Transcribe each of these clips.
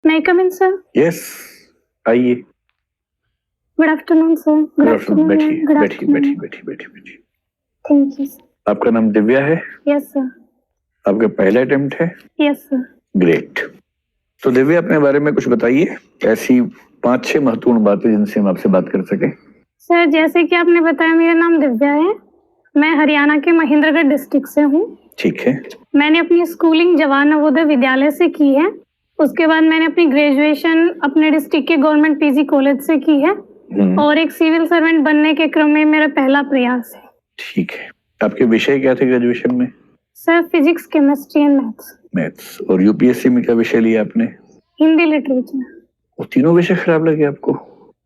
May I come in, sir? Yes, आइए। Good afternoon, sir. Good afternoon, बैठिए Good बैठिए afternoon. बैठिए बैठिए बैठिए बैठिए। Thank you, sir. आपका नाम दिव्या है? Yes, sir. आपका पहला अटेम्प्ट है? Yes, sir. ग्रेट। तो दिव्या, अपने बारे में कुछ बताइए, ऐसी 5-6 महत्वपूर्ण बातें जिनसे हम आपसे बात कर सके। सर, जैसे कि आपने बताया, मेरा नाम दिव्या है। मैं हरियाणा के महेंद्रगढ़ डिस्ट्रिक्ट से हूँ। ठीक है। मैंने अपनी स्कूलिंग जवाहर नवोदय विद्यालय से की है। उसके बाद मैंने अपनी ग्रेजुएशन अपने डिस्ट्रिक्ट के गवर्नमेंट पीजी कॉलेज से की है और एक सिविल सर्वेंट बनने के क्रम में मेरा पहला प्रयास है। ठीक है। आपके विषय क्या थे ग्रेजुएशन में? Sir, physics, chemistry and maths. और यूपीएससी में क्या विषय लिया आपने? हिंदी लिटरेचर। वो तीनों विषय खराब लगे आपको?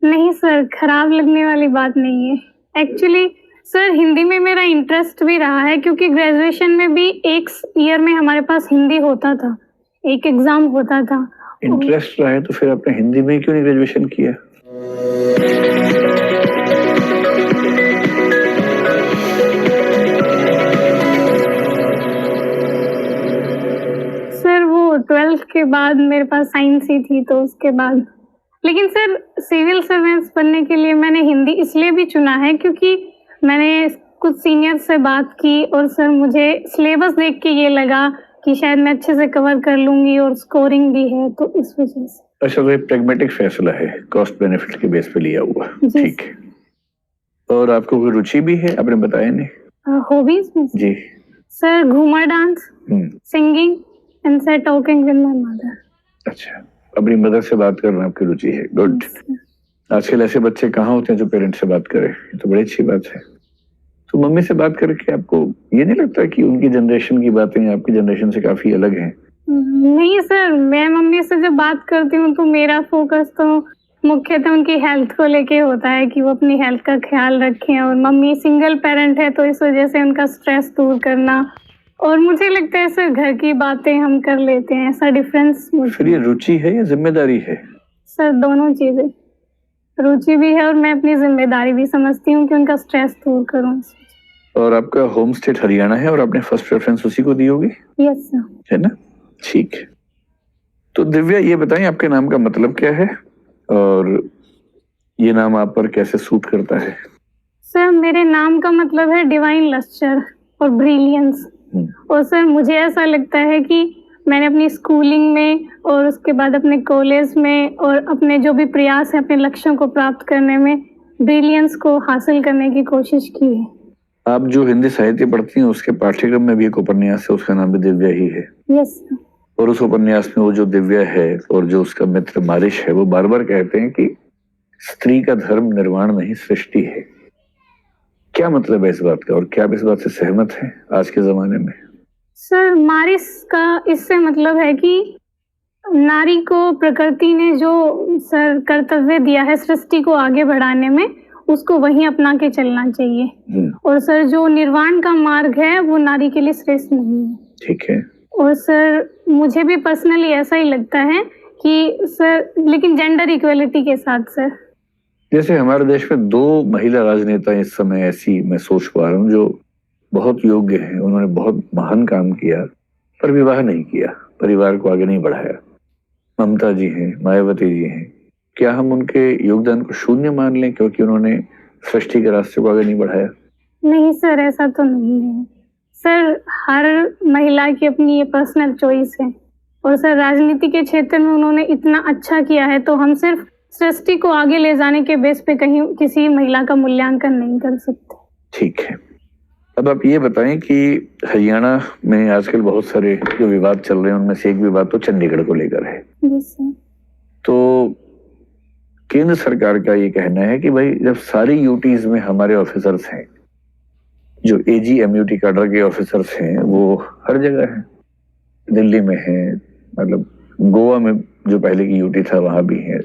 नहीं सर, खराब लगने वाली बात नहीं है। एक्चुअली सर, हिंदी में मेरा इंटरेस्ट भी रहा है क्योंकि ग्रेजुएशन में भी एक ईयर में हमारे पास हिंदी होता था, एक एग्जाम होता था। इंटरेस्ट रहा है तो फिर आपने हिंदी में क्यों नहीं ग्रेजुएशन किया? सर, वो 12th के बाद मेरे पास साइंस ही थी, तो उसके बाद। लेकिन सर, सिविल सर्वेंट्स बनने के लिए मैंने हिंदी इसलिए भी चुना है क्योंकि मैंने कुछ सीनियर से बात की और सर, मुझे सिलेबस देख के ये लगा कि शायद मैं अच्छे से कवर कर लूंगी और स्कोरिंग भी है, तो इस वजह से। अच्छा, तो ये प्रैग्मेटिक फैसला है, कॉस्ट बेनिफिट के बेस पे लिया हुआ। ठीक है। और आपको कोई रुचि भी है? आपने बताया नहीं। हॉबीज में जी sir, Ghoomar dance, singing and sir talking with my mother. अच्छा, अपनी मदर से बात करना आपकी रुचि है। गुड। आजकल ऐसे बच्चे कहाँ होते हैं जो पेरेंट्स से बात करें, ये तो बड़ी अच्छी बात है। तो मम्मी से बात करके आपको ये नहीं लगता कि उनकी जनरेशन की बातें आपकी जनरेशन से काफी अलग हैं? नहीं सर, मैं मम्मी से जब बात करती हूँ तो मेरा फोकस तो मुख्यतः उनकी हेल्थ को लेके होता है कि वो अपनी हेल्थ का ख्याल रखें, और मम्मी सिंगल पेरेंट है तो इस वजह से उनका स्ट्रेस दूर करना, और मुझे लगता है सर घर की बातें हम कर लेते हैं, ऐसा डिफरेंस। फिर ये रुचि है या जिम्मेदारी है? सर, दोनों चीजें। रुचि भी है और मैं अपनी जिम्मेदारी भी समझती हूँ कि उनका स्ट्रेस दूर करूँ। और आपका होम स्टेट हरियाणा है और आपने फर्स्ट प्रेफरेंस उसी को दी होगी? Yes sir. है ना? ठीक है। तो दिव्या, ये बताएं आपके नाम का मतलब क्या है और ये नाम आप पर कैसे सूट करता है? सर, मेरे नाम का मतलब है डिवाइन लस्टर और ब्रिलियंस। और सर, मुझे ऐसा लगता है कि मैंने अपनी स्कूलिंग में और उसके बाद अपने कॉलेज में और अपने जो भी प्रयास है अपने लक्ष्यों को प्राप्त करने में ब्रिलियंस को हासिल करने की कोशिश की है। आप जो हिंदी साहित्य पढ़ती हैं उसके पाठ्यक्रम में भी एक उपन्यास है, उसका नाम भी दिव्या ही है। यस। और उस उपन्यास में वो जो दिव्या है और जो उसका मित्र मारिश है, वो बार बार कहते हैं कि स्त्री का धर्म निर्वाण नहीं सृष्टि है। क्या मतलब है इस बात का और क्या आप इस बात से सहमत हैं आज के जमाने में? सर, मारिस का इससे मतलब है कि नारी को प्रकृति ने जो सर कर्तव्य दिया है सृष्टि को आगे बढ़ाने में, उसको वहीं अपना के चलना चाहिए। और सर, जो निर्वाण का मार्ग है वो नारी के लिए श्रेष्ठ नहीं है। ठीक है। और सर, मुझे भी पर्सनली ऐसा ही लगता है कि सर, लेकिन जेंडर इक्वलिटी के साथ सर। जैसे हमारे देश में 2 महिला राजनेता इस समय ऐसी मैं सोच पा रहा हूँ जो बहुत योग्य हैं, उन्होंने बहुत महान काम किया पर विवाह नहीं किया, परिवार को आगे नहीं बढ़ाया। ममता जी हैं, मायावती जी हैं। क्या हम उनके योगदान को शून्य मान लें क्योंकि उन्होंने सृष्टि के रास्ते को आगे नहीं बढ़ाया? नहीं सर, ऐसा तो नहीं है सर। हर महिला की अपनी ये पर्सनल चॉइस है, और सर राजनीति के क्षेत्र में उन्होंने इतना अच्छा किया है तो हम सिर्फ सृष्टि को आगे ले जाने के बेस पे कहीं किसी महिला का मूल्यांकन नहीं कर सकते। ठीक है। अब आप ये बताएं कि हरियाणा में आजकल बहुत सारे जो विवाद चल रहे हैं उनमें से एक विवाद तो चंडीगढ़ को लेकर है। तो केंद्र सरकार का ये कहना है कि भाई जब सारी यूटीज में हमारे ऑफिसर्स हैं, जो एजी एमयूटी कैडर के ऑफिसर्स हैं वो हर जगह हैं, दिल्ली में है, मतलब गोवा में जो पहले की यूटी था वहां भी है,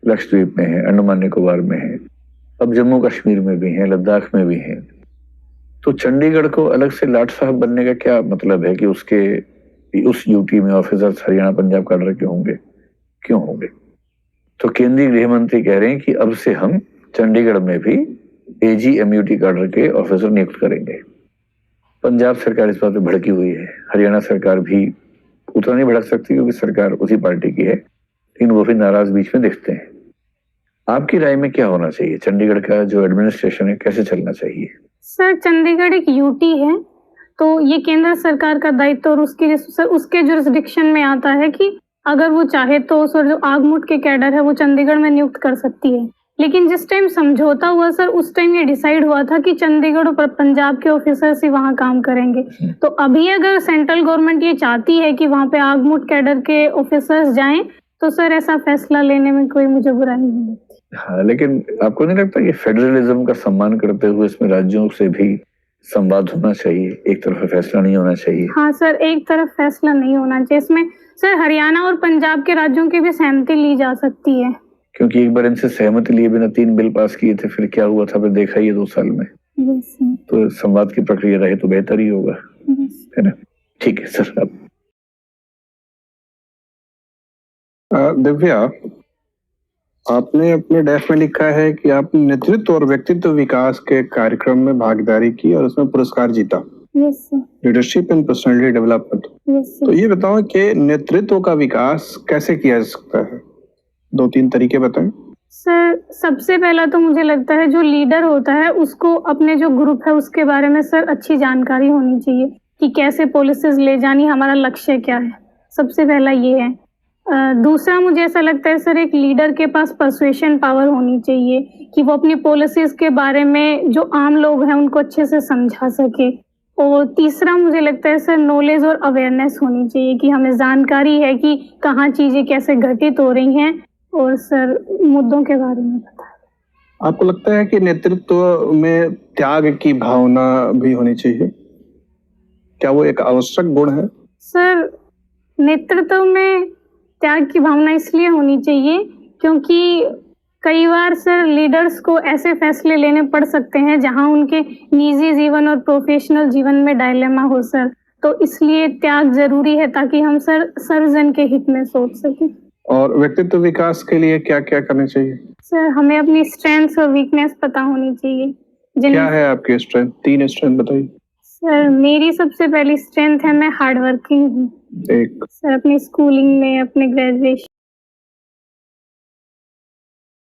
लक्षद्वीप में है, अंडमान निकोबार में है, अब जम्मू कश्मीर में भी है, लद्दाख में भी है। तो चंडीगढ़ को अलग से लाट साहब बनने का क्या मतलब है कि उस यूटी में ऑफिसर्स हरियाणा पंजाब कैडर के होंगे? क्यों होंगे? तो केंद्रीय गृह मंत्री कह रहे हैं कि अब से हम चंडीगढ़ में भी एजी एमयूटी कैडर के ऑफिसर नियुक्त करेंगे। पंजाब सरकार इस बात पे भड़की हुई है, हरियाणा सरकार भी उतना नहीं भड़क सकती क्योंकि सरकार उसी पार्टी की है, वो भी नाराज बीच में दिखते हैं। आपकी राय में क्या होना चाहिए? चंडीगढ़ का जो एडमिनिस्ट्रेशन है कैसे चलना चाहिए? सर चंडीगढ़ एक यूटी है, तो ये केंद्र सरकार का दायित्व और उसके जुरिस्डिक्शन में आता है कि अगर वो चाहे तो सर जो आगमुट के कैडर है वो चंडीगढ़ में नियुक्त कर सकती है। लेकिन जिस टाइम समझौता हुआ सर उस टाइम ये डिसाइड हुआ था कि चंडीगढ़ और पंजाब के ऑफिसर्स ही वहाँ काम करेंगे। तो अभी अगर सेंट्रल गवर्नमेंट ये चाहती है कि वहाँ पे आगमुट कैडर के ऑफिसर्स जाएं तो सर ऐसा फैसला लेने में कोई मुझे बुराई नहीं लगती। हाँ, लेकिन आपको नहीं लगता कि फेडरलिज्म का सम्मान करते हुए इसमें राज्यों से भी संवाद होना चाहिए, एक तरफा फैसला नहीं होना चाहिए? हाँ सर, एक तरफ फैसला नहीं होना चाहिए। इसमें सर हरियाणा और पंजाब के राज्यों की भी सहमति ली जा सकती है, क्योंकि एक बार इनसे सहमति लिए बिना 3 बिल पास किए थे, फिर क्या हुआ था फिर देखा ही है 2 साल में। तो संवाद की प्रक्रिया रहे तो बेहतर ही होगा, है ना? ठीक है सर। अब दिव्या, आपने अपने डेफ में लिखा है कि आपने नेतृत्व और व्यक्तित्व विकास के कार्यक्रम में भागीदारी की और उसमें पुरस्कार जीता। Leadership and personality development. तो ये बताओ कि नेतृत्व का विकास कैसे किया जा सकता है? 2-3 तरीके बताएं। सर सबसे पहला तो मुझे लगता है जो लीडर होता है उसको अपने जो ग्रुप है उसके बारे में सर अच्छी जानकारी होनी चाहिए कि कैसे पॉलिसीज ले जानी, हमारा लक्ष्य क्या है। सबसे पहला ये है। दूसरा मुझे ऐसा लगता है सर एक लीडर के पास पर्सुएशन पावर होनी चाहिए कि वो अपनी पॉलिसीज के बारे में जो आम लोग हैं उनको अच्छे से समझा सके। और तीसरा मुझे लगता है सर नॉलेज और अवेयरनेस होनी चाहिए कि हमें जानकारी है कि कहाँ चीजें कैसे घटित हो रही हैं और सर मुद्दों के बारे में पता है। आपको लगता है कि नेतृत्व में त्याग की भावना भी होनी चाहिए? क्या वो एक आवश्यक गुण है? सर नेतृत्व में त्याग की भावना इसलिए होनी चाहिए क्योंकि कई बार सर लीडर्स को ऐसे फैसले लेने पड़ सकते हैं जहां उनके निजी जीवन और प्रोफेशनल जीवन में डायलेमा हो सर। तो इसलिए त्याग जरूरी है ताकि हम सर सर्वजन के हित में सोच सकें। और व्यक्तित्व विकास के लिए क्या क्या करना चाहिए? सर हमें अपनी स्ट्रेंथ्स और वीकनेस पता होनी चाहिए। क्या है आपकी स्ट्रेंथ? 3 स्ट्रेंथ बताइए। सर मेरी सबसे पहली स्ट्रेंथ है मैं हार्ड वर्किंग हूँ। एक सर अपनी स्कूलिंग में, अपने ग्रेजुएशन